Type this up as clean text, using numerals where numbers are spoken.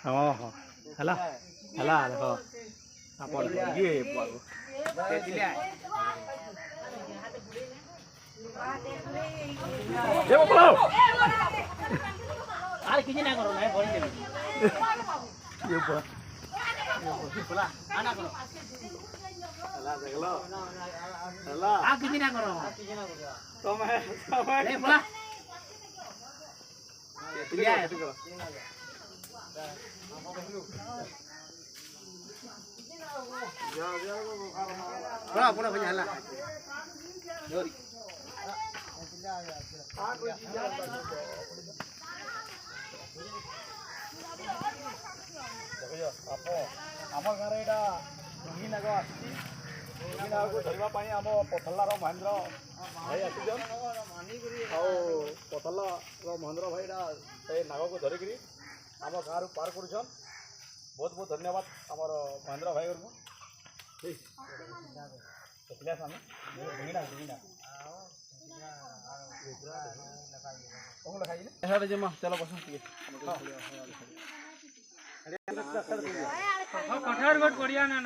हाँ हाँ हला हला देखो अपन ये बाबू ये बोलो अरे किसी ना करो ना बोल दे ये बोला आना करो हला देख लो हला आ किसी ना करो समय ले बोला लिया है करो पूरा पूरा भैया हला जोरी आम गाँव यहाँ रंगी नाग आसी नाग को धरवा आम पथलार महेन्द्र भाई आसीचन पथलार महेन्द्र भाई से नाग को धरिक आम गाँव पार कर बहुत बहुत धन्यवाद आमर महेन्द्र भाई को चलो बस कठोर गोट बढ़िया ना